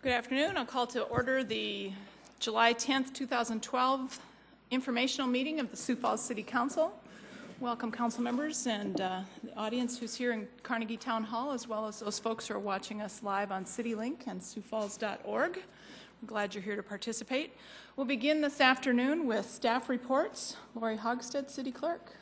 Good afternoon. I'll call to order the July 10th, 2012 informational meeting of the Sioux Falls City Council. Welcome council members and the audience who's here in Carnegie Town Hall, as well as those folks who are watching us live on CityLink and siouxfalls.org. I'm glad you're here to participate. We'll begin this afternoon with staff reports. Lori Hogstead, City Clerk.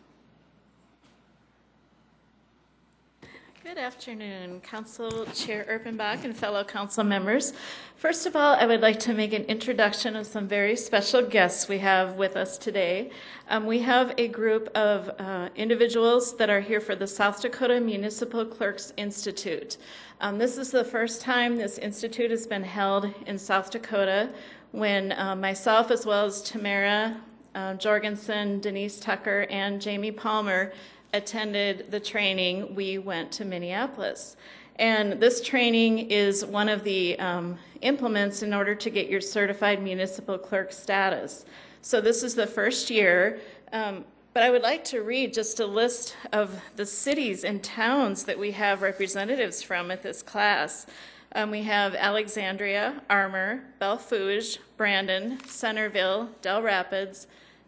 Good afternoon, Council Chair Erpenbach and fellow council members. First of all, I would like to make an introduction of some very special guests we have with us today. We have a group of individuals that are here for the South Dakota Municipal Clerks Institute. This is the first time this institute has been held in South Dakota when myself, as well as Tamara Jorgensen, Denise Tucker, and Jamie Palmer attended the training. We went to Minneapolis. And this training is one of the implements in order to get your certified municipal clerk status. So this is the first year, but I would like to read just a list of the cities and towns that we have representatives from at this class. We have Alexandria, Armour, Belfouge, Brandon, Centerville, Del Rapids,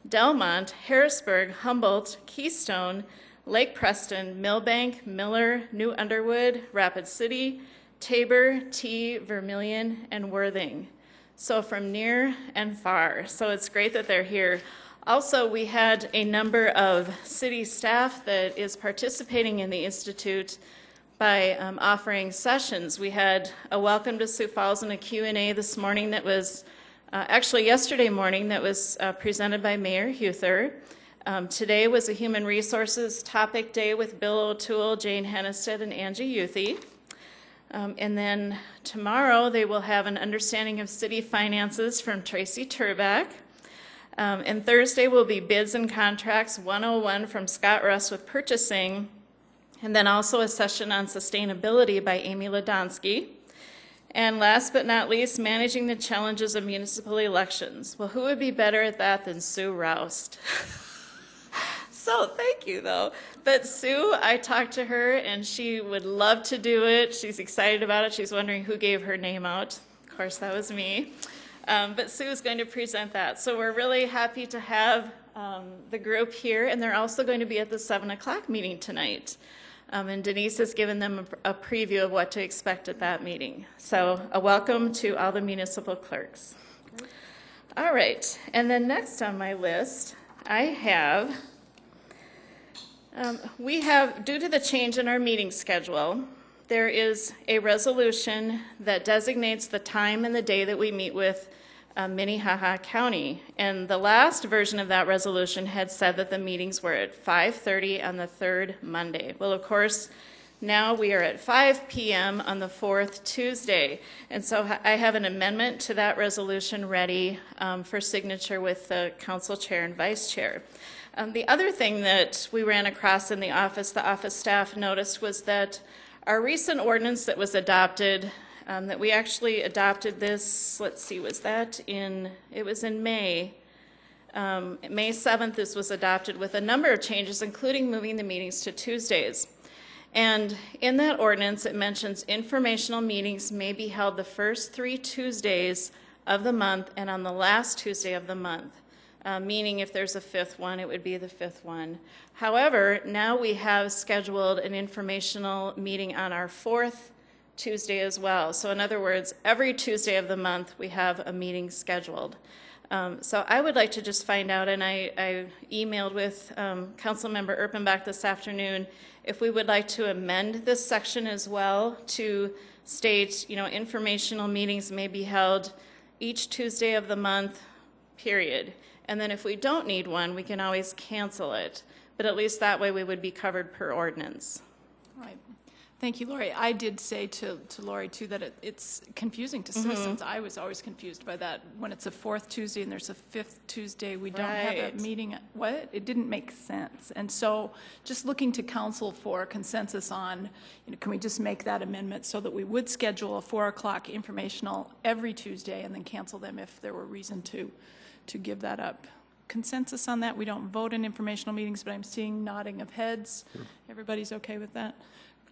Delmont, Harrisburg, Humboldt, Keystone, Lake Preston, Millbank, Miller, New Underwood, Rapid City, Tabor, T, Vermilion, and Worthing. So from near and far. So it's great that they're here. Also, we had a number of city staff that is participating in the Institute by offering sessions. We had a Welcome to Sioux Falls and a Q&A this morning that was, actually yesterday morning, that was presented by Mayor Huther. Today was a Human Resources Topic Day with Bill O'Toole, Jane Hennestead, and Angie Youthy. And then tomorrow they will have an Understanding of City Finances from Tracy Turback. And Thursday will be Bids and Contracts 101 from Scott Russ with Purchasing. And then also a session on Sustainability by Amy Ladonsky. And last but not least, Managing the Challenges of Municipal Elections. Well, who would be better at that than Sue Roust? So thank you, though. But Sue, I talked to her, and she would love to do it. She's excited about it. She's wondering who gave her name out. Of course, that was me. But Sue is going to present that. So we're really happy to have the group here, and they're also going to be at the 7 o'clock meeting tonight. And Denise has given them a preview of what to expect at that meeting. So a welcome to all the municipal clerks. All right, and then next on my list, I have, due to the change in our meeting schedule, there is a resolution that designates the time and the day that we meet with Minnehaha County. And the last version of that resolution had said that the meetings were at 5:30 on the third Monday. Well, of course, now we are at 5 p.m. on the fourth Tuesday. And so I have an amendment to that resolution ready for signature with the council chair and vice chair. The other thing that we ran across in the office staff noticed, was that our recent ordinance that was adopted, that we actually adopted this, let's see, it was in May. May 7th, this was adopted with a number of changes, including moving the meetings to Tuesdays. And in that ordinance, it mentions informational meetings may be held the first 3 Tuesdays of the month and on the last Tuesday of the month. Meaning if there's a fifth one, it would be the fifth one. However, now we have scheduled an informational meeting on our fourth Tuesday as well. So in other words, every Tuesday of the month, we have a meeting scheduled. So I would like to just find out, and I emailed with Councilmember Erpenbach this afternoon, if we would like to amend this section as well to state, informational meetings may be held each Tuesday of the month, period. And then if we don't need one, we can always cancel it. But at least that way we would be covered per ordinance. All right. Thank you, Lori. I did say to Lori, too, that it's confusing to citizens. I was always confused by that. When it's a fourth Tuesday and there's a fifth Tuesday, we don't have a meeting. What? It didn't make sense. And so just looking to council for consensus on, can we just make that amendment so that we would schedule a 4 o'clock informational every Tuesday and then cancel them if there were reason to give that up. Consensus on that. We don't vote in informational meetings, but I'm seeing nodding of heads. Sure. Everybody's okay with that?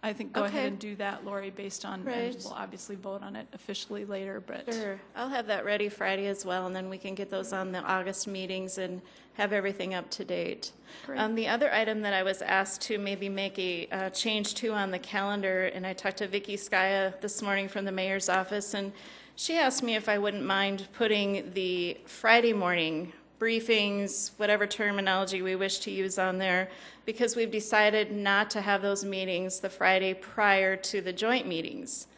I think go ahead Okay. and do that, Lori, based on, Right. and we'll obviously vote on it officially later, but. Sure. I'll have that ready Friday as well, and then we can get those on the August meetings and have everything up to date. Great. The other item that I was asked to maybe make a change to on the calendar, and I talked to Vicki Skaya this morning from the mayor's office, and she asked me if I wouldn't mind putting the Friday morning briefings, whatever terminology we wish to use on there, because we've decided not to have those meetings the Friday prior to the joint meetings.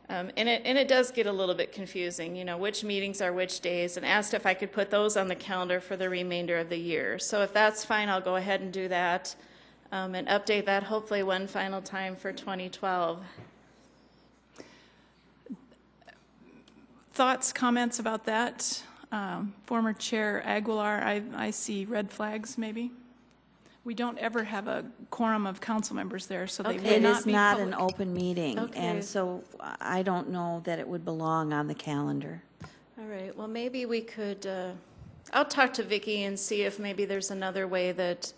And it does get a little bit confusing, you know, which meetings are which days, and asked if I could put those on the calendar for the remainder of the year. So if that's fine, I'll go ahead and do that and update that hopefully one final time for 2012. Thoughts, comments about that? Former Chair Aguilar, I see red flags maybe. We don't ever have a quorum of council members there, so they Okay. would It not is be not public. an open meeting, Okay. and so I don't know that it would belong on the calendar. All right, well, maybe we could, I'll talk to Vicki and see if maybe there's another way that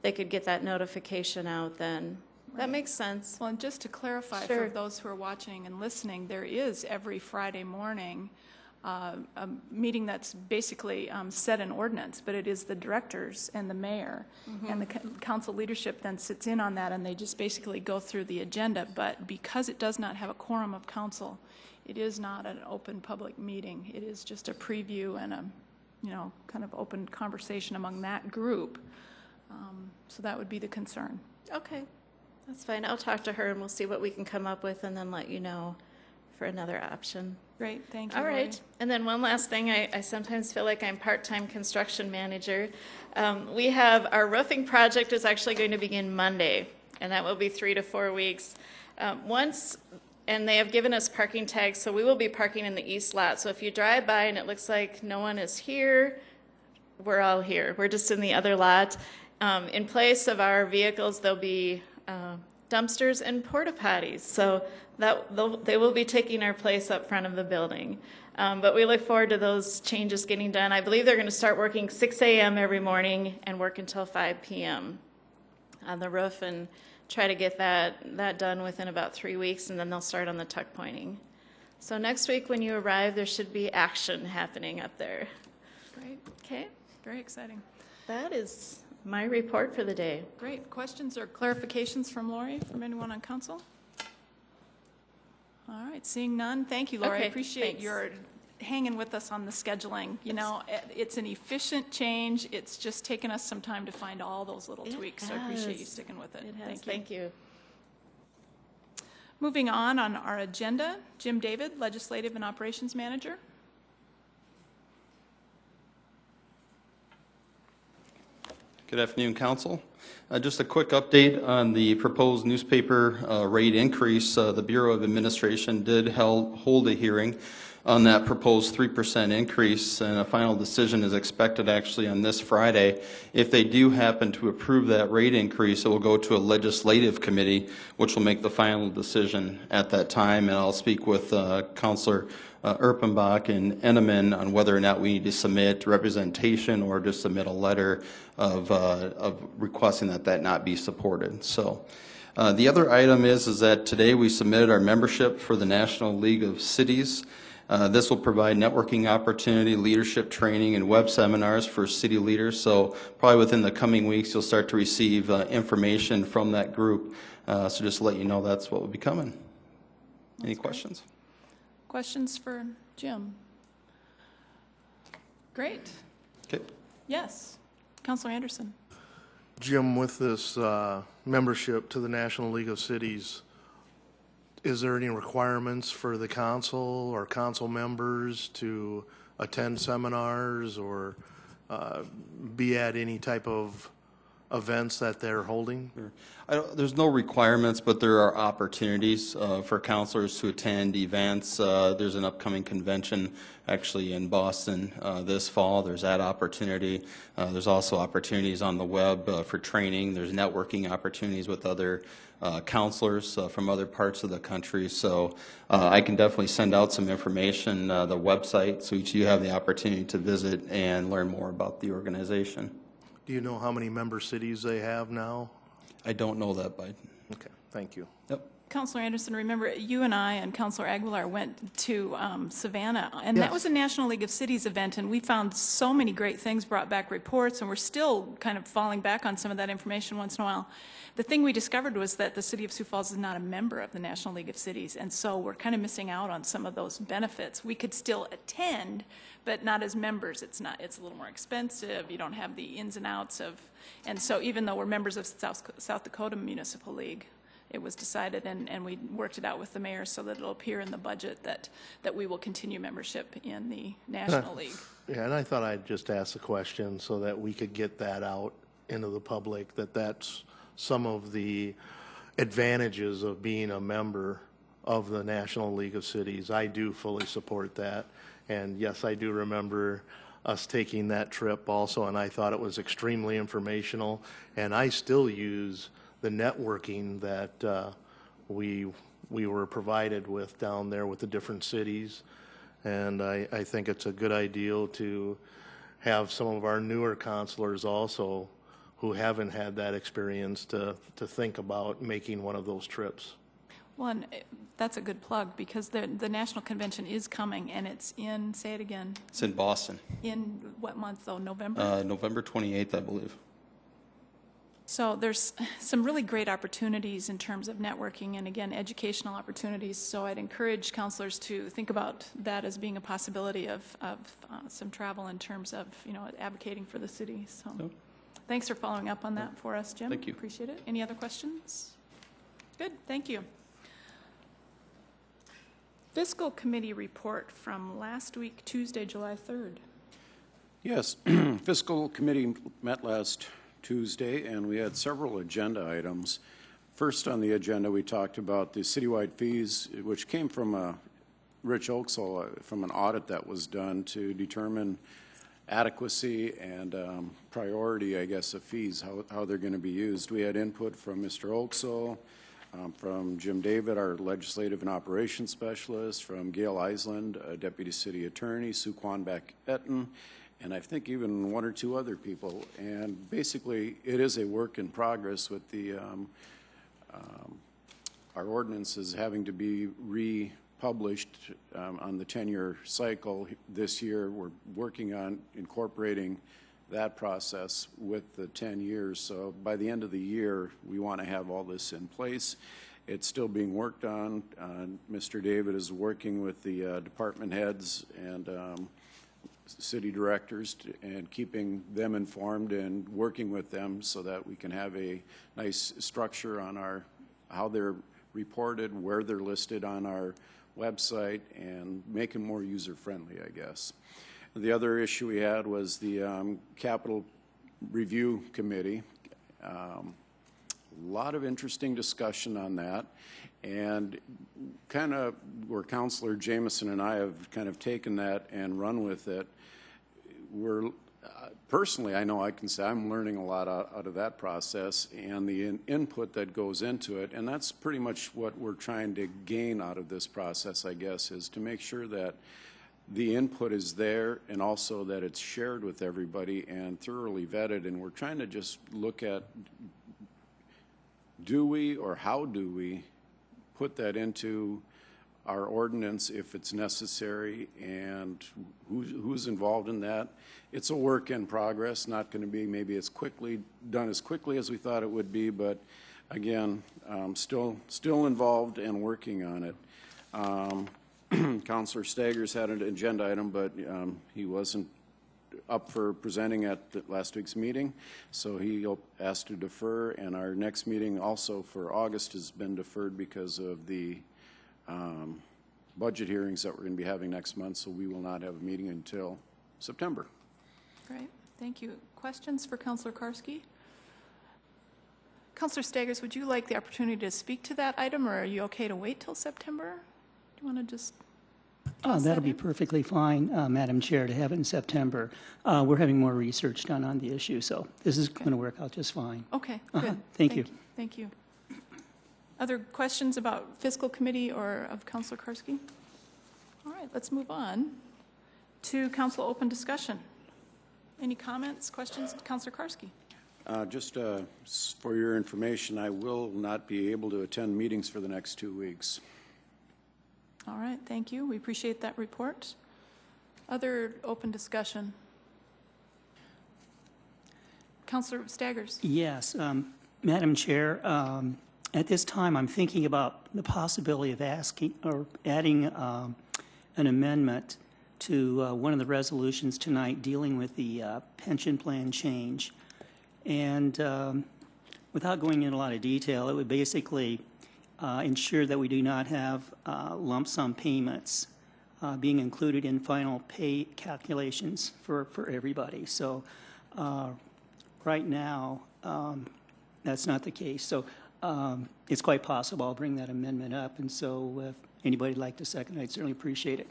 they could get that notification out then. That makes sense. Well, and just to clarify Sure. for those who are watching and listening, there is every Friday morning a meeting that's basically set in ordinance, but it is the directors and the mayor, and the council leadership then sits in on that, and they just basically go through the agenda. But because it does not have a quorum of council, it is not an open public meeting. It is just a preview and a, you know, kind of open conversation among that group. So that would be the concern. Okay, that's fine. I'll talk to her and we'll see what we can come up with and then let you know for another option. Great, thank you. All Lori. right, and then one last thing, I sometimes feel like I'm part-time construction manager. We have, our roofing project is actually going to begin Monday, and that will be 3 to 4 weeks. And they have given us parking tags, so we will be parking in the east lot. So if you drive by and it looks like no one is here, we're all here. We're just in the other lot. In place of our vehicles, there'll be dumpsters and porta potties. So they will be taking our place up front of the building. But we look forward to those changes getting done. I believe they're going to start working 6 a.m. every morning and work until 5 p.m. on the roof, and try to get that done within about 3 weeks, and then they'll start on the tuck pointing. So next week when you arrive, there should be action happening up there. Great, Okay, very exciting. that is my report for the day. Great. Questions or clarifications from Lori, from anyone on council? All right, seeing none, thank you, Lori. I Okay, appreciate thanks. your hanging with us on the scheduling. You know, it's an efficient change. It's just taken us some time to find all those little It tweaks, so I appreciate you has. sticking with it. It has, Thank you. thank you. Moving on our agenda, Jim David, Legislative and Operations Manager. Good afternoon, Council. Just a quick update on the proposed newspaper rate increase. The Bureau of Administration did hold a hearing on that proposed 3% increase, and a final decision is expected actually on this Friday. If they do happen to approve that rate increase, it will go to a legislative committee, which will make the final decision at that time. And I'll speak with Councilor Erpenbach and Enneman on whether or not we need to submit representation or just submit a letter of requesting that not be supported. So the other item is that today we submitted our membership for the National League of Cities. This will provide networking opportunity, leadership training, and web seminars for city leaders. So probably within the coming weeks, you'll start to receive information from that group. So just to let you know, that's what will be coming. Any questions? Questions for Jim? Great. Okay. Yes. Councilor Anderson. Jim, with this membership to the National League of Cities, is there any requirements for the council or council members to attend seminars or be at any type of events that they're holding? There's no requirements, but there are opportunities for counselors to attend events. There's an upcoming convention actually in Boston this fall. There's that opportunity. There's also opportunities on the web for training. There's networking opportunities with other counselors from other parts of the country. So I can definitely send out some information, the website, so each of you have the opportunity to visit and learn more about the organization. Do you know how many member cities they have now? I don't know that, Biden. Okay, thank you. Yep. Counselor Anderson, remember you and I and Counselor Aguilar went to Savannah, and that was a National League of Cities event, and we found so many great things, brought back reports, and we're still kind of falling back on some of that information once in a while. The thing we discovered was that the City of Sioux Falls is not a member of the National League of Cities, and so we're kind of missing out on some of those benefits. We could still attend, but not as members. It's a little more expensive. You don't have the ins and outs of, and so even though we're members of South Dakota Municipal League, it was decided, and we worked it out with the mayor so that it'll appear in the budget that we will continue membership in the National League. Yeah, and I thought I'd just ask the question so that we could get that out into the public, that's some of the advantages of being a member of the National League of Cities. I do fully support that. And yes, I do remember us taking that trip also, and I thought it was extremely informational. And I still use the networking that we were provided with down there with the different cities. And I think it's a good idea to have some of our newer counselors also who haven't had that experience to think about making one of those trips. Well, and that's a good plug because the National Convention is coming, and it's in, say it again. It's in Boston. In what month, though? November? November 28th, I believe. So there's some really great opportunities in terms of networking and, again, educational opportunities. So I'd encourage counselors to think about that as being a possibility of some travel in terms of, advocating for the city. So thanks for following up on that for us, Jim. Thank you. Appreciate it. Any other questions? Good. Thank you. Fiscal Committee report from last week, Tuesday, July 3rd. Yes, Fiscal Committee met last Tuesday, and we had several agenda items. First on the agenda, we talked about the citywide fees, which came from Rich Oaksall, from an audit that was done to determine adequacy and priority, I guess, of fees, how they're going to be used. We had input from Mr. Oaksall, from Jim David, our legislative and operations specialist, from Gail Island, deputy city attorney, Sue Quanbeck-Etten, and I think even one or two other people. And basically, it is a work in progress with the our ordinances having to be republished on the 10-year cycle this year. We're working on incorporating that process with the 10 years. So by the end of the year, we want to have all this in place. It's still being worked on. Mr. David is working with the department heads and city directors and keeping them informed and working with them so that we can have a nice structure on how they're reported, where they're listed on our website, and make them more user-friendly, I guess. The other issue we had was the Capital Review Committee. A lot of interesting discussion on that, and kind of where Councilor Jameson and I have kind of taken that and run with it. We're personally, I know I can say I'm learning a lot out of that process and the input that goes into it, and that's pretty much what we're trying to gain out of this process, I guess, is to make sure that the input is there and also that it's shared with everybody and thoroughly vetted. And we're trying to just look at, do we or how do we put that into our ordinance if it's necessary, and who's involved in that. It's a work in progress, not going to be maybe as quickly as we thought it would be, but again, still involved and working on it. Councilor Staggers had an agenda item, but he wasn't up for presenting at last week's meeting, so he asked to defer, and our next meeting also for August has been deferred because of the budget hearings that we're going to be having next month, so we will not have a meeting until September. Great, thank you. Questions for Councilor Karski? Councilor Staggers, would you like the opportunity to speak to that item, or are you okay to wait till September? Do you want to just that'll be perfectly fine, Madam Chair, to have it in September. We're having more research done on the issue, so this is going to work out just fine. Okay, good. Thank you. Thank you. Other questions about Fiscal Committee or of Councilor Karski? All right, let's move on to Council Open Discussion. Any comments, questions, Councilor Karski? Just for your information, I will not be able to attend meetings for the next 2 weeks. All right, thank you. We appreciate that report. Other open discussion? Councilor Staggers. Yes, Madam Chair, at this time, I'm thinking about the possibility of asking or adding an amendment to one of the resolutions tonight dealing with the pension plan change. And without going into a lot of detail, it would basically ensure that we do not have lump sum payments being included in final pay calculations for everybody. So right now, that's not the case. So it's quite possible I'll bring that amendment up. And so if anybody would like to second, I'd certainly appreciate it.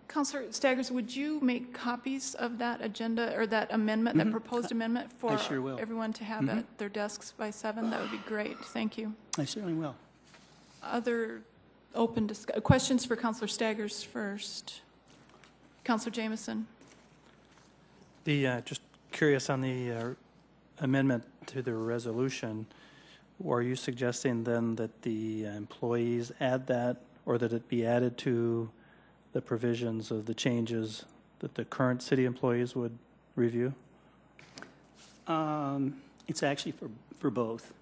Councilor Staggers, would you make copies of that agenda or that amendment, that proposed amendment for everyone to have at their desks by 7? That would be great. Thank you. I certainly will. Other open questions for Councilor Staggers first? Councilor Jameson. Just curious on the amendment to the resolution, are you suggesting then that the employees add that, or that it be added to the provisions of the changes that the current city employees would review? It's actually for both,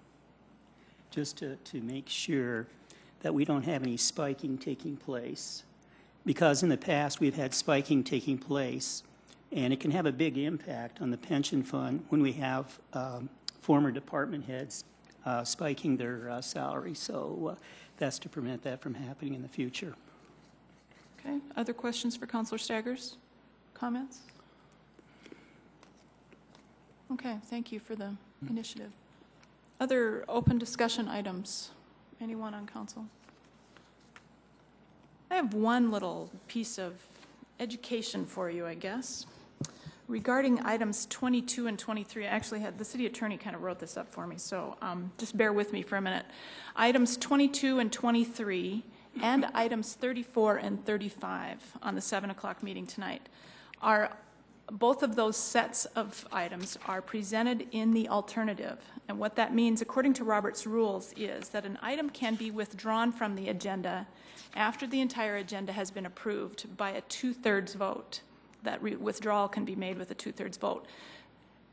just to make sure that we don't have any spiking taking place. Because in the past, we've had spiking taking place, and it can have a big impact on the pension fund when we have former department heads spiking their salary. So that's to prevent that from happening in the future. Okay. Other questions for Councilor Staggers? Comments? Okay. Thank you for the initiative. Other open discussion items? Anyone on council? I have one little piece of education for you, I guess. Regarding items 22 and 23, I actually had the city attorney kind of wrote this up for me, so just bear with me for a minute. Items 22 and 23 and items 34 and 35 on the 7 o'clock meeting tonight are, both of those sets of items are presented in the alternative. And what that means, according to Robert's rules, is that an item can be withdrawn from the agenda after the entire agenda has been approved by a 2/3 vote. That withdrawal can be made with a 2/3 vote.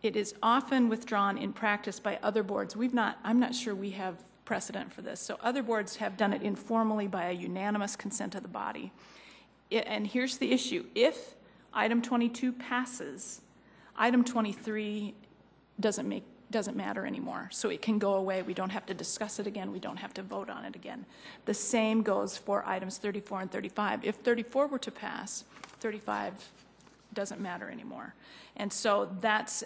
It is often withdrawn in practice by other boards. I'm not sure we have precedent for this. So other boards have done it informally by a unanimous consent of the body. And here's the issue. If item 22 passes, item 23 doesn't matter anymore. So it can go away. We don't have to discuss it again. We don't have to vote on it again. The same goes for items 34 and 35. If 34 were to pass, 35 doesn't matter anymore. And so that's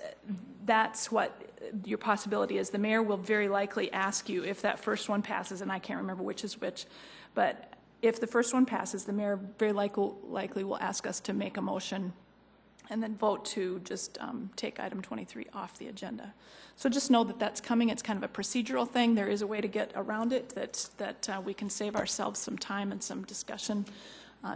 what your possibility is. The mayor will very likely ask you if that first one passes, and I can't remember which is which, but if the first one passes, the mayor very likely will ask us to make a motion and then vote to just take item 23 off the agenda. So just know that that's coming. It's kind of a procedural thing. There is a way to get around it that we can save ourselves some time and some discussion,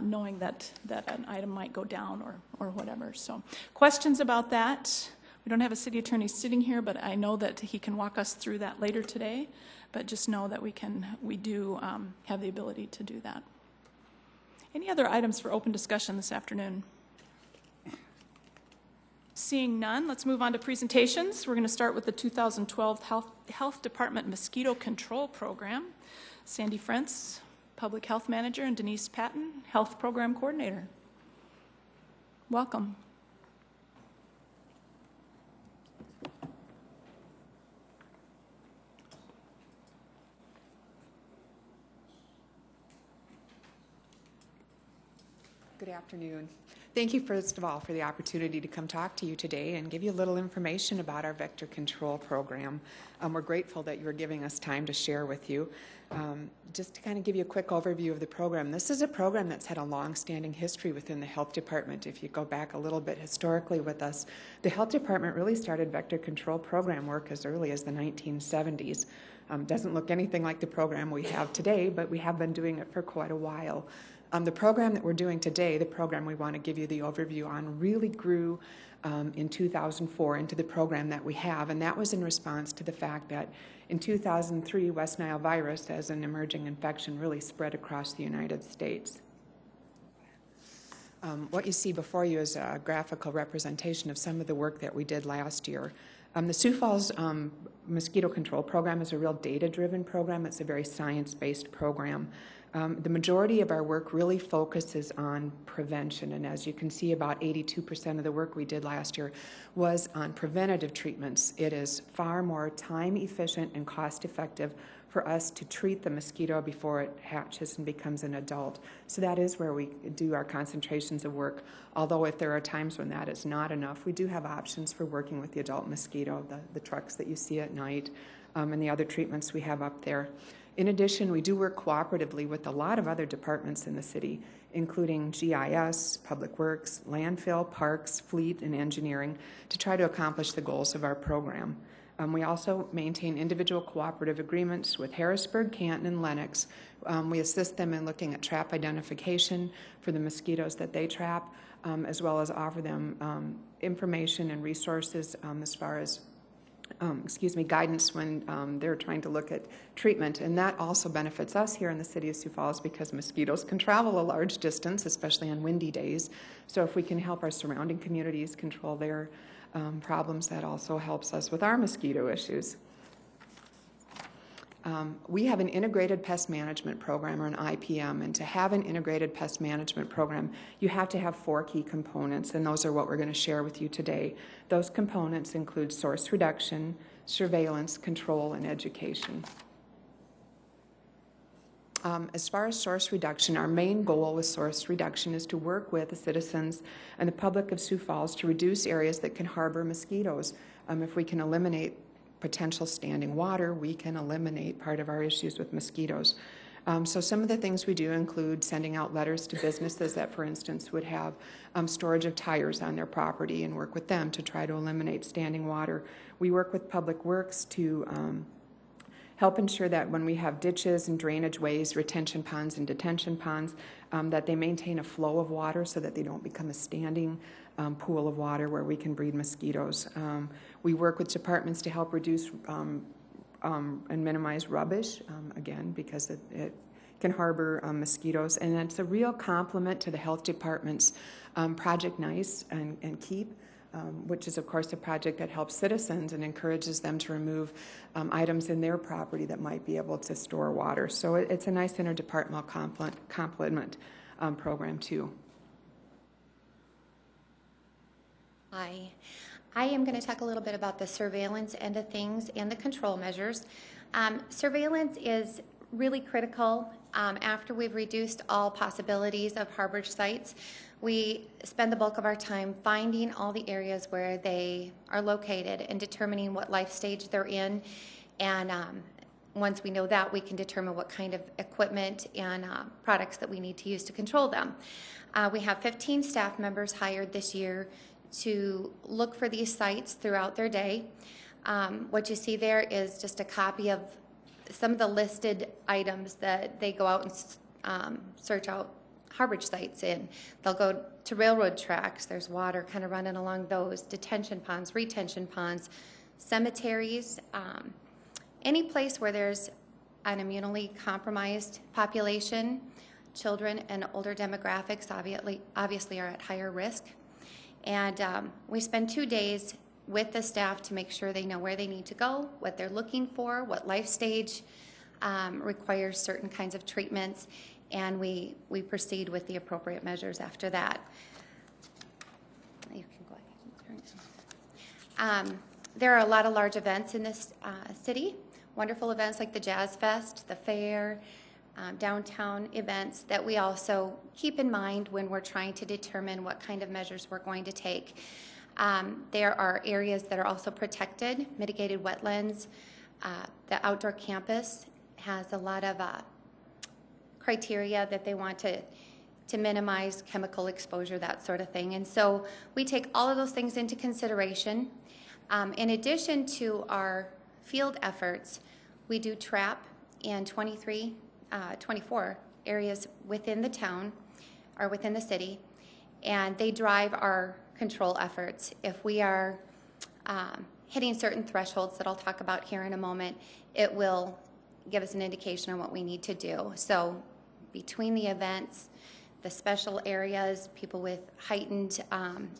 knowing that an item might go down or whatever. So questions about that? We don't have a city attorney sitting here, but I know that he can walk us through that later today. But just know that we do have the ability to do that. Any other items for open discussion this afternoon? Seeing none, let's move on to presentations. We're going to start with the 2012 Health Department Mosquito Control Program. Sandy Frentz, Public Health Manager, and Denise Patton, Health Program Coordinator. Welcome. Good afternoon. Thank you, first of all, for the opportunity to come talk to you today and give you a little information about our vector control program. We're grateful that you're giving us time to share with you. Just to kind of give you a quick overview of the program, this is a program that's had a long-standing history within the health department. If you go back a little bit historically with us, the health department really started vector control program work as early as the 1970s. Doesn't look anything like the program we have today, but we have been doing it for quite a while. The program that we're doing today, the program we want to give you the overview on, really grew in 2004 into the program that we have, and that was in response to the fact that in 2003, West Nile virus as an emerging infection really spread across the United States. What you see before you is a graphical representation of some of the work that we did last year. The Sioux Falls mosquito control program is a real data-driven program. It's a very science-based program. The majority of our work really focuses on prevention, and as you can see, about 82% of the work we did last year was on preventative treatments. It is far more time-efficient and cost-effective for us to treat the mosquito before it hatches and becomes an adult. So that is where we do our concentrations of work, although if there are times when that is not enough, we do have options for working with the adult mosquito, the trucks that you see at night, and the other treatments we have up there. In addition, we do work cooperatively with a lot of other departments in the city, including GIS, Public Works, Landfill, Parks, Fleet, and Engineering, to try to accomplish the goals of our program. We also maintain individual cooperative agreements with Harrisburg, Canton, and Lenox. We assist them in looking at trap identification for the mosquitoes that they trap, as well as offer them information and resources as far as guidance when they're trying to look at treatment. And that also benefits us here in the City of Sioux Falls because mosquitoes can travel a large distance, especially on windy days. So if we can help our surrounding communities control their problems, that also helps us with our mosquito issues. We have an integrated pest management program, or an IPM, and to have an integrated pest management program, you have to have 4 key components, and those are what we're going to share with you today. Those components include source reduction, surveillance, control, and education. As far as source reduction, our main goal with source reduction is to work with the citizens and the public of Sioux Falls to reduce areas that can harbor mosquitoes. If we can eliminate potential standing water, we can eliminate part of our issues with mosquitoes. So some of the things we do include sending out letters to businesses that, for instance, would have storage of tires on their property and work with them to try to eliminate standing water. We work with Public Works to help ensure that when we have ditches and drainage ways, retention ponds and detention ponds, that they maintain a flow of water so that they don't become a standing pool of water where we can breed mosquitoes. We work with departments to help reduce and minimize rubbish, again, because it can harbor mosquitoes. And it's a real complement to the health department's Project Nice and Keep, which is, of course, a project that helps citizens and encourages them to remove items in their property that might be able to store water. So it's a nice interdepartmental complement program, too. Hi. I am going to talk a little bit about the surveillance end of things and the control measures. Surveillance is really critical. After we've reduced all possibilities of harborage sites, we spend the bulk of our time finding all the areas where they are located and determining what life stage they're in. And once we know that, we can determine what kind of equipment and products that we need to use to control them. We have 15 staff members hired this year to look for these sites throughout their day. What you see there is just a copy of some of the listed items that they go out and search out harborage sites in. They'll go to railroad tracks. There's water kind of running along those, detention ponds, retention ponds, cemeteries, any place where there's an immunely compromised population. Children and older demographics obviously are at higher risk. And we spend 2 days with the staff to make sure they know where they need to go, what they're looking for, what life stage requires certain kinds of treatments, and we proceed with the appropriate measures after that. You can go ahead and turn. There are a lot of large events in this city, wonderful events like the Jazz Fest, the fair, downtown events that we also keep in mind when we're trying to determine what kind of measures we're going to take. There are areas that are also protected, mitigated wetlands. The outdoor campus has a lot of criteria that they want to minimize chemical exposure, that sort of thing. And so we take all of those things into consideration. In addition to our field efforts, we do trap in 24 areas within the town or within the city, and they drive our control efforts. If we are hitting certain thresholds that I'll talk about here in a moment, it will give us an indication on what we need to do. So between the events, the special areas, people with heightened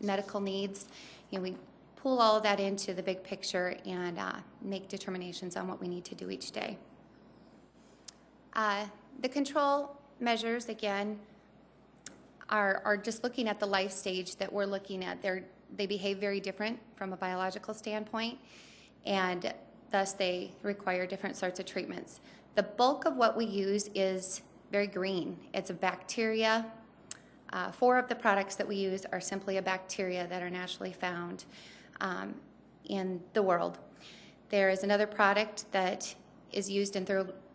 medical needs, we pull all of that into the big picture and make determinations on what we need to do each day. The control measures, again, are just looking at the life stage that we're looking at. They behave very different from a biological standpoint, and thus they require different sorts of treatments. The bulk of what we use is very green. It's a bacteria. 4 of the products that we use are simply a bacteria that are naturally found in the world. There is another product that is used in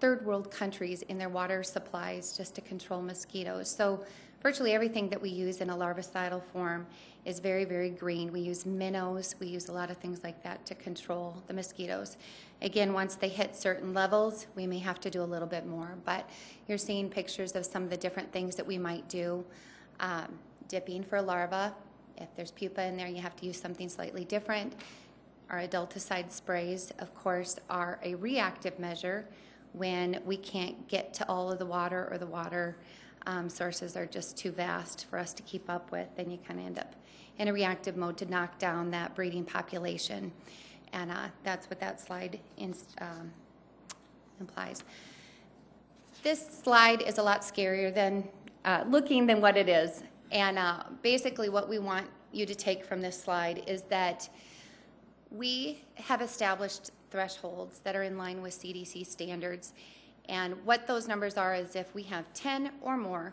third world countries in their water supplies just to control mosquitoes. So virtually everything that we use in a larvicidal form is very, very green. We use minnows. We use a lot of things like that to control the mosquitoes. Again, once they hit certain levels, we may have to do a little bit more. But you're seeing pictures of some of the different things that we might do. Dipping for larvae. If there's pupa in there, you have to use something slightly different. Our adulticide sprays, of course, are a reactive measure when we can't get to all of the water, or the water sources are just too vast for us to keep up with. Then you kind of end up in a reactive mode to knock down that breeding population. And that's what that slide implies. This slide is a lot scarier than looking than what it is. And basically what we want you to take from this slide is that we have established thresholds that are in line with CDC standards. And what those numbers are is if we have 10 or more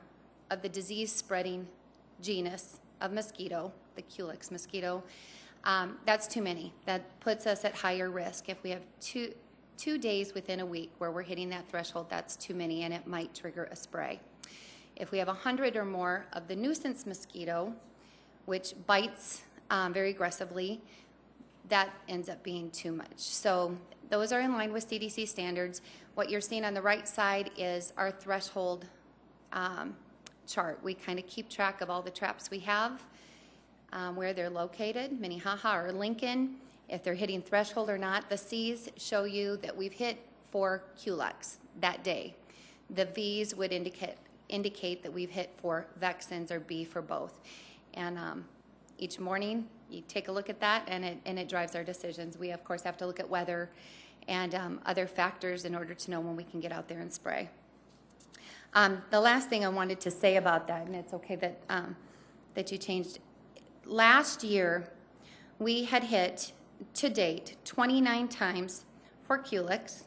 of the disease-spreading genus of mosquito, the Culex mosquito, that's too many. That puts us at higher risk. If we have two days within a week where we're hitting that threshold, that's too many, and it might trigger a spray. If we have 100 or more of the nuisance mosquito, which bites very aggressively, that ends up being too much. So those are in line with CDC standards. What you're seeing on the right side is our threshold chart. We kind of keep track of all the traps we have, where they're located. Minnehaha or Lincoln, if they're hitting threshold or not. The C's show you that we've hit 4 Culex that day. The V's would indicate that we've hit 4 Vexins, or B for both. And each morning you take a look at that, and it drives our decisions. We of course have to look at weather and other factors in order to know when we can get out there and spray. The last thing I wanted to say about that, and it's okay that that you changed. Last year we had hit to date 29 times for Culex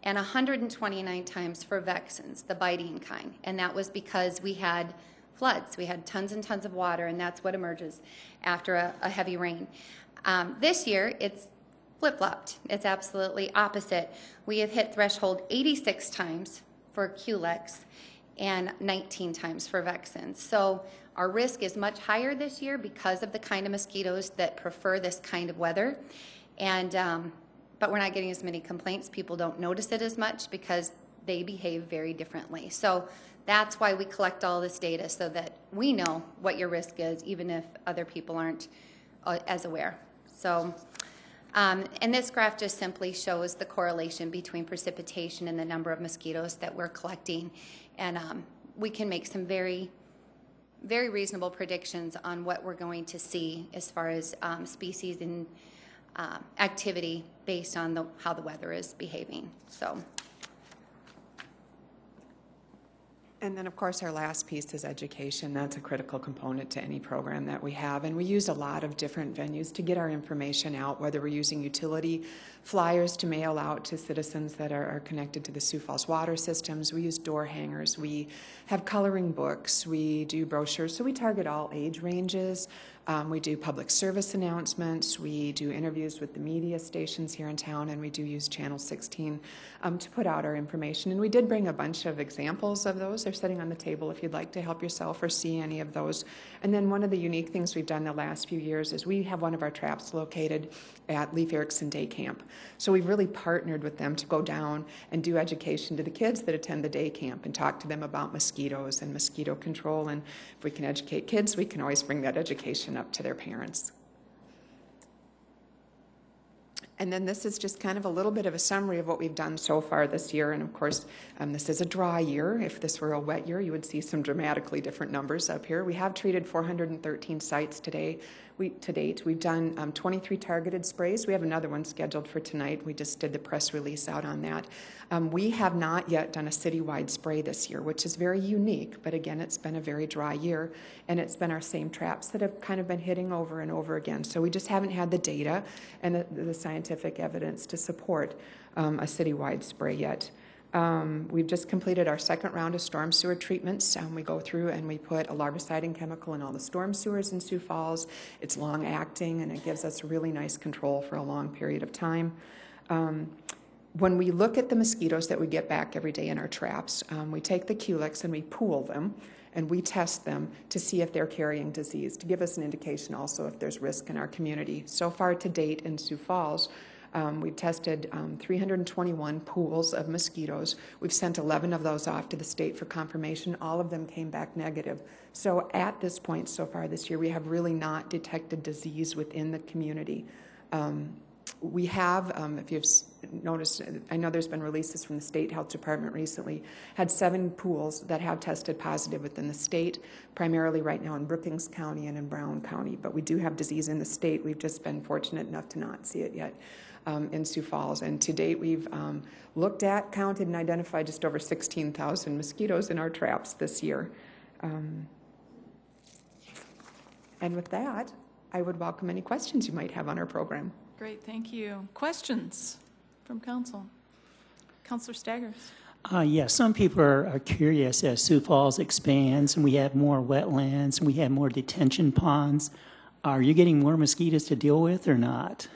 and 129 times for Vexins, the biting kind. And that was because we had floods. We had tons and tons of water, and that's what emerges after a heavy rain. This year, it's flip-flopped. It's absolutely opposite. We have hit threshold 86 times for Culex and 19 times for Vexins. So our risk is much higher this year because of the kind of mosquitoes that prefer this kind of weather. And but we're not getting as many complaints. People don't notice it as much because they behave very differently. So that's why we collect all this data, so that we know what your risk is, even if other people aren't as aware. So, and this graph just simply shows the correlation between precipitation and the number of mosquitoes that we're collecting. And we can make some very, very reasonable predictions on what we're going to see as far as species and activity based on how the weather is behaving. So. And then, of course, our last piece is education. That's a critical component to any program that we have. And we use a lot of different venues to get our information out, whether we're using utility flyers to mail out to citizens that are connected to the Sioux Falls water systems. We use door hangers. We have coloring books. We do brochures. So we target all age ranges. We do public service announcements. We do interviews with the media stations here in town, and we do use Channel 16 to put out our information. And we did bring a bunch of examples of those. They're sitting on the table if you'd like to help yourself or see any of those. And then one of the unique things we've done the last few years is we have one of our traps located at Leif Erikson Day Camp. So we've really partnered with them to go down and do education to the kids that attend the day camp and talk to them about mosquitoes and mosquito control. And if we can educate kids, we can always bring that education up to their parents. And then this is just kind of a little bit of a summary of what we've done so far this year. And of course, this is a dry year. If this were a wet year, you would see some dramatically different numbers up here. We have treated 413 sites to date. We've done 23 targeted sprays. We have another one scheduled for tonight. We just did the press release out on that. We have not yet done a citywide spray this year, which is very unique. But again, it's been a very dry year, and it's been our same traps that have kind of been hitting over and over again. So we just haven't had the data and the scientific evidence to support a citywide spray yet. We've just completed our second round of storm sewer treatments. We go through and we put a larviciding chemical in all the storm sewers in Sioux Falls. It's long acting, and it gives us really nice control for a long period of time. When we look at the mosquitoes that we get back every day in our traps, we take the culex and we pool them, and we test them to see if they're carrying disease, to give us an indication also if there's risk in our community. So far to date in Sioux Falls, we've tested 321 pools of mosquitoes. We've sent 11 of those off to the state for confirmation. All of them came back negative. So at this point so far this year, we have really not detected disease within the community. We have, if you've noticed, I know there's been releases from the State Health Department recently, had 7 pools that have tested positive within the state, primarily right now in Brookings County and in Brown County. But we do have disease in the state. We've just been fortunate enough to not see it yet in Sioux Falls. And to date, we've looked at, counted, and identified just over 16,000 mosquitoes in our traps this year. And with that, I would welcome any questions you might have on our program. Great, thank you. Questions from council? Councilor Staggers. Yes, some people are curious as Sioux Falls expands and we have more wetlands and we have more detention ponds. Are you getting more mosquitoes to deal with or not?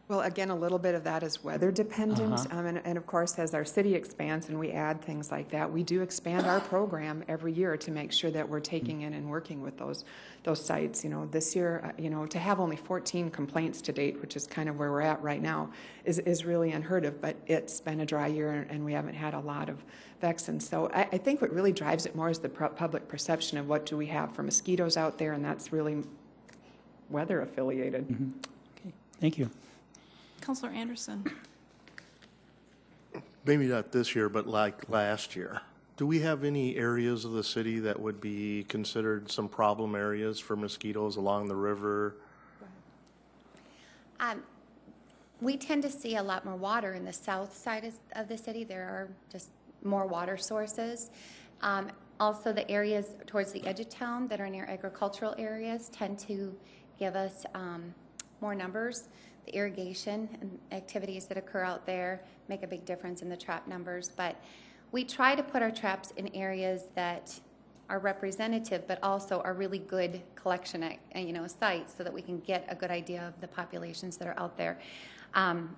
Well, again, a little bit of that is weather dependent. And of course, as our city expands and we add things like that, we do expand our program every year to make sure that we're taking in and working with those sites. You know, this year, to have only 14 complaints to date, which is kind of where we're at right now, is really unheard of. But it's been a dry year and we haven't had a lot of vexins. So I think what really drives it more is the public perception of what do we have for mosquitoes out there, and that's really weather affiliated. Mm-hmm. Okay, thank you. Councilor Anderson. Maybe not this year, but like last year. Do we have any areas of the city that would be considered some problem areas for mosquitoes along the river? We tend to see a lot more water in the south side of the city. There are just more water sources. Also, the areas towards the edge of town that are near agricultural areas tend to give us more numbers. The irrigation and activities that occur out there make a big difference in the trap numbers. But we try to put our traps in areas that are representative, but also are really good collection, sites, so that we can get a good idea of the populations that are out there. And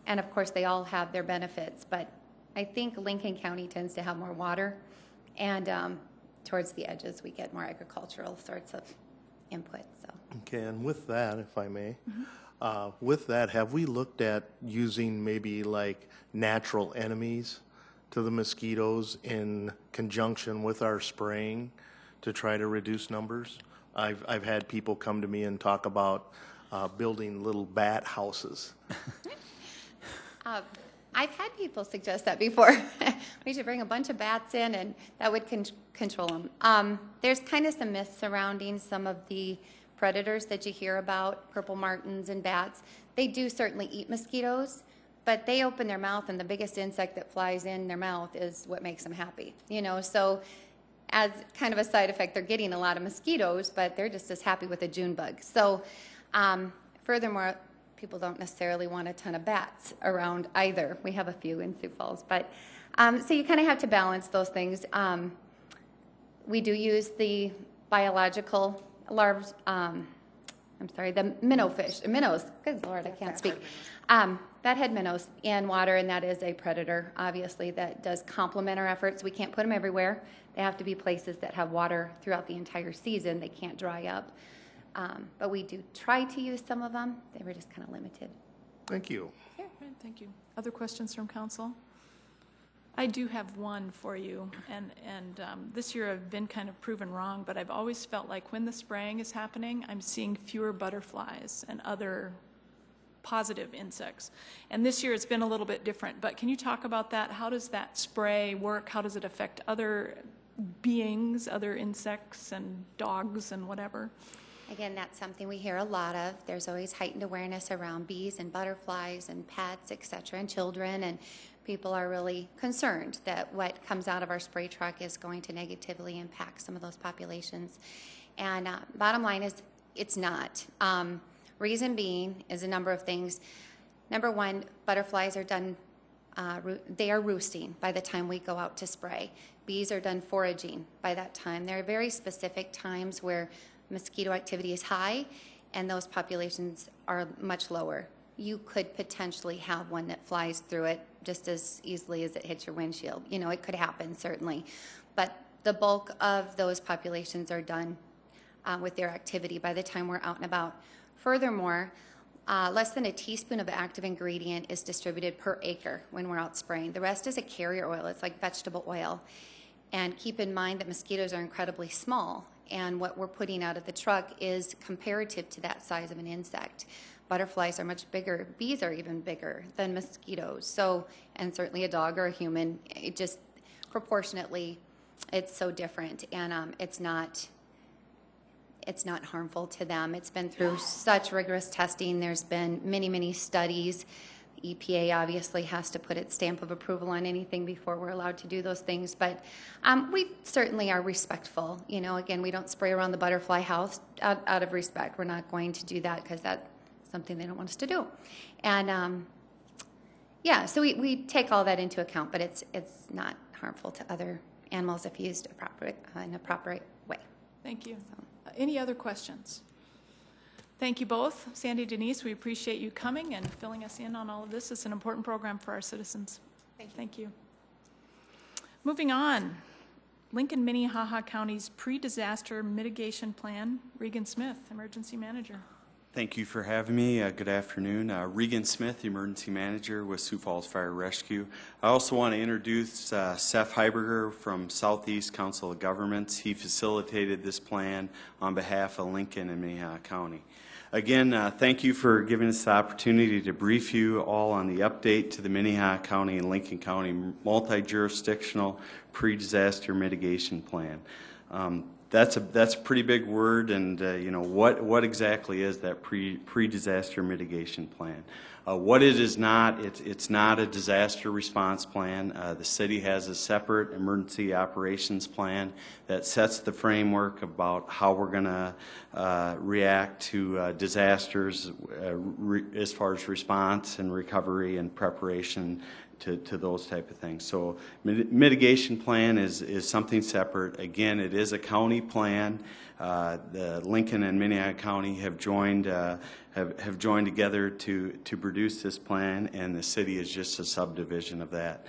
of course, they all have their benefits. But I think Lincoln County tends to have more water, and towards the edges, we get more agricultural sorts of input. So. Okay, and with that, if I may. Mm-hmm. With that, have we looked at using maybe like natural enemies to the mosquitoes in conjunction with our spraying to try to reduce numbers? I've had people come to me and talk about building little bat houses. I've had people suggest that before. We should bring a bunch of bats in, and that would control them. There's kind of some myths surrounding some of the predators that you hear about, purple martins and bats. They do certainly eat mosquitoes, but they open their mouth, and the biggest insect that flies in their mouth is what makes them happy. So as kind of a side effect, they're getting a lot of mosquitoes, but they're just as happy with a June bug. So furthermore, people don't necessarily want a ton of bats around either. We have a few in Sioux Falls, but so you kind of have to balance those things. We do use the biological larvae, the minnows, good Lord, I can't speak. Fathead minnows in water, and that is a predator, obviously, that does complement our efforts. We can't put them everywhere. They have to be places that have water throughout the entire season. They can't dry up. But we do try to use some of them. They were just kind of limited. Thank you. Yeah, great, thank you. Other questions from council? I do have one for you, and this year I've been kind of proven wrong, but I've always felt like when the spraying is happening, I'm seeing fewer butterflies and other positive insects. And this year it's been a little bit different, but can you talk about that? How does that spray work? How does it affect other beings, other insects and dogs and whatever? Again, that's something we hear a lot of. There's always heightened awareness around bees and butterflies and pets, et cetera, and children, and people are really concerned that what comes out of our spray truck is going to negatively impact some of those populations. And bottom line is, it's not. Reason being is a number of things. Number one, butterflies are done, they are roosting by the time we go out to spray. Bees are done foraging by that time. There are very specific times where mosquito activity is high and those populations are much lower. You could potentially have one that flies through it just as easily as it hits your windshield. You know, it could happen, certainly. But the bulk of those populations are done with their activity by the time we're out and about. Furthermore, less than a teaspoon of active ingredient is distributed per acre when we're out spraying. The rest is a carrier oil. It's like vegetable oil. And keep in mind that mosquitoes are incredibly small, and what we're putting out of the truck is comparative to that size of an insect. Butterflies are much bigger. Bees are even bigger than mosquitoes. So, and certainly a dog or a human, it just proportionately, it's so different, and it's not harmful to them. It's been through such rigorous testing. There's been many, many studies. The EPA obviously has to put its stamp of approval on anything before we're allowed to do those things. But we certainly are respectful. You know, again, we don't spray around the butterfly house out of respect. We're not going to do that because that's something they don't want us to do. And yeah, so we take all that into account, but it's not harmful to other animals if used in a proper way. Thank you. Any other questions? Thank you both. Sandy, Denise, we appreciate you coming and filling us in on all of this. It's an important program for our citizens. Thank you. Moving on, Lincoln Minnehaha County's pre-disaster mitigation plan. Regan Smith, Emergency Manager. Thank you for having me. Good afternoon. Regan Smith, Emergency Manager with Sioux Falls Fire Rescue. I also want to introduce Seth Heiberger from Southeast Council of Governments. He facilitated this plan on behalf of Lincoln and Minnehaha County. Again, thank you for giving us the opportunity to brief you all on the update to the Minnehaha County and Lincoln County Multi-Jurisdictional Pre-Disaster Mitigation Plan. That's a pretty big word, and you know, what exactly is that pre-disaster mitigation plan? What it is not, it's not a disaster response plan. The city has a separate emergency operations plan that sets the framework about how we're going to react to disasters as far as response and recovery and preparation to those type of things. So mitigation plan is something separate. Again, it is a county plan. The Lincoln and Minnehaha County have joined together to produce this plan, and the city is just a subdivision of that.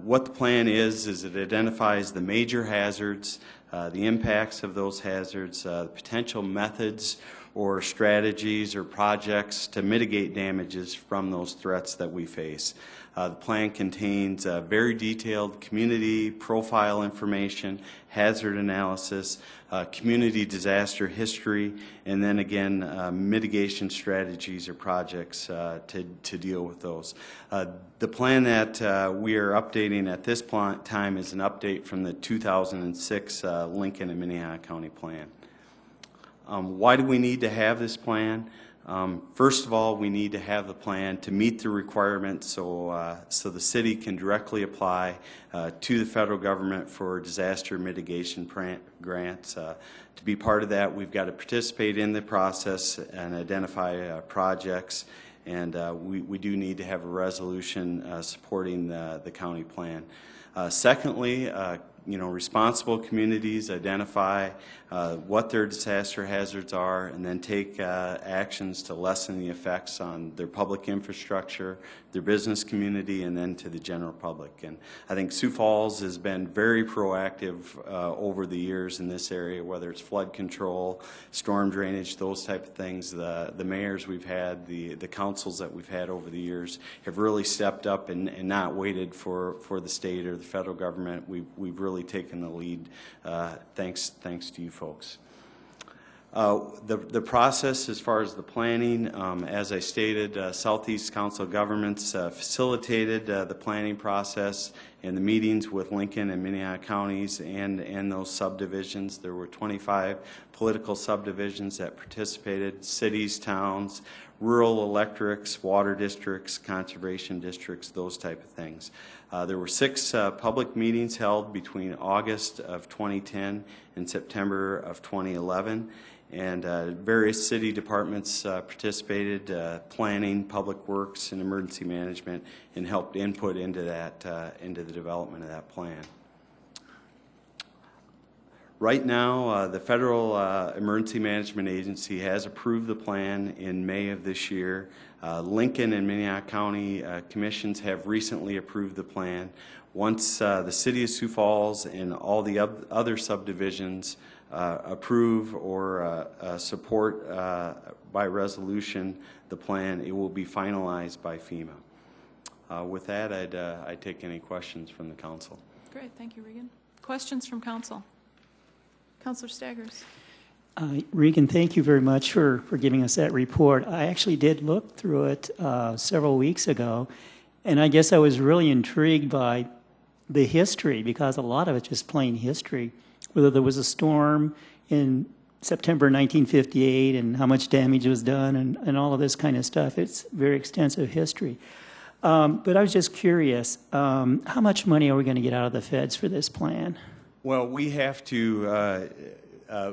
What the plan is it identifies the major hazards, the impacts of those hazards, potential methods or strategies or projects to mitigate damages from those threats that we face. The plan contains very detailed community profile information, hazard analysis, community disaster history, and then again mitigation strategies or projects to deal with those. The plan that we are updating at this time is an update from the 2006 Lincoln and Minnehaha County plan. Why do we need to have this plan? First of all, we need to have the plan to meet the requirements so the city can directly apply to the federal government for disaster mitigation grants. To be part of that, we've got to participate in the process and identify projects, and we do need to have a resolution supporting the county plan. Secondly, responsible communities identify what their disaster hazards are, and then take actions to lessen the effects on their public infrastructure, their business community, and then to the general public. And I think Sioux Falls has been very proactive over the years in this area, whether it's flood control, storm drainage, those type of things. The mayors we've had, the councils that we've had over the years have really stepped up and not waited for the state or the federal government. We've really taken the lead, thanks to you folks. The process as far as the planning, as I stated, Southeast Council of Governments facilitated the planning process and the meetings with Lincoln and Minnehaha counties and those subdivisions. There were 25 political subdivisions that participated, cities, towns, rural electorates, water districts, conservation districts, those type of things. There were 6 public meetings held between August of 2010 and September of 2011, and various city departments participated, planning, public works, and emergency management, and helped input into that, into the development of that plan. Right now, the Federal Emergency Management Agency has approved the plan in May of this year. Lincoln and Minnehaha County commissions have recently approved the plan. Once the City of Sioux Falls and all the other subdivisions approve or support by resolution the plan, it will be finalized by FEMA. With that, I'd take any questions from the council. Great, thank you, Regan. Questions from council? Councilor Staggers. Regan, thank you very much for giving us that report. I actually did look through it several weeks ago, and I guess I was really intrigued by the history, because a lot of it's just plain history. Whether there was a storm in September 1958 and how much damage was done and all of this kind of stuff. It's very extensive history. But I was just curious, how much money are we going to get out of the feds for this plan? Well, we have to,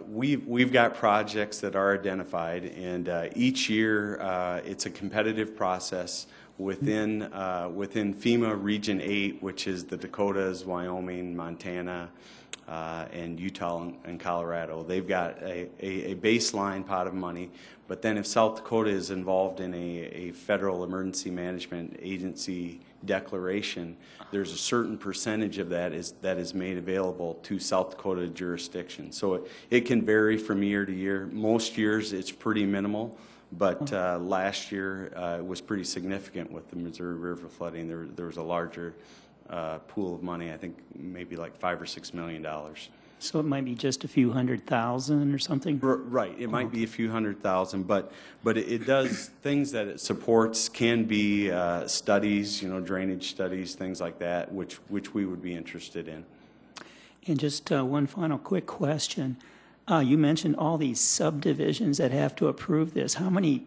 we've got projects that are identified, and each year it's a competitive process within FEMA Region 8, which is the Dakotas, Wyoming, Montana, and Utah and Colorado. They've got a baseline pot of money, but then if South Dakota is involved in a Federal Emergency Management Agency declaration, there's a certain percentage of that is made available to South Dakota jurisdiction. So it can vary from year to year. Most years it's pretty minimal, but last year it was pretty significant with the Missouri River flooding. There was a larger pool of money, I think maybe like $5 or $6 million. So it might be just a few $100,000 or something? Right, it might be a few $100,000, but it does, things that it supports can be studies, drainage studies, things like that, which we would be interested in. And just one final quick question. You mentioned all these subdivisions that have to approve this. How many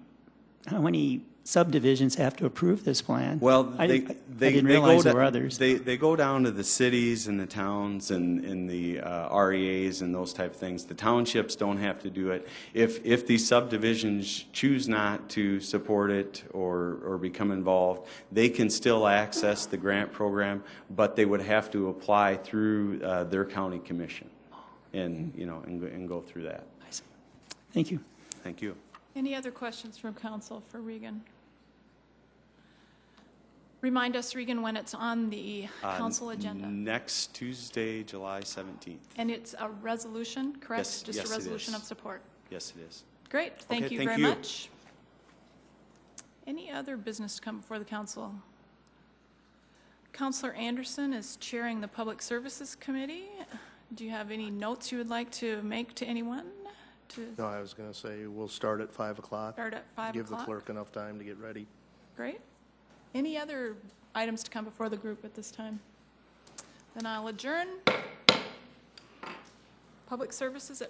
subdivisions have to approve this plan? Well, I didn't realize there were others. They go down to the cities and the towns and the REAs and those type of things. The townships don't have to do it. If these subdivisions choose not to support it or become involved, they can still access the grant program, but they would have to apply through their county commission and go through that. I see. Thank you. Thank you. Any other questions from council for Regan? Remind us, Regan, when it's on the council agenda. Next Tuesday, July 17th. And it's a resolution, correct? Yes, Just yes, a resolution it of is. support. Yes, it is. Great, thank Okay, you thank very you. much. Any other business to come before the council? Councilor Anderson is chairing the Public Services Committee. Do you have any notes you would like to make to anyone? No, I was going to say we'll start at 5 o'clock. Start at 5 Give the o'clock? clerk enough time to get ready. Great. Any other items to come before the group at this time? Then I'll adjourn. Public Services at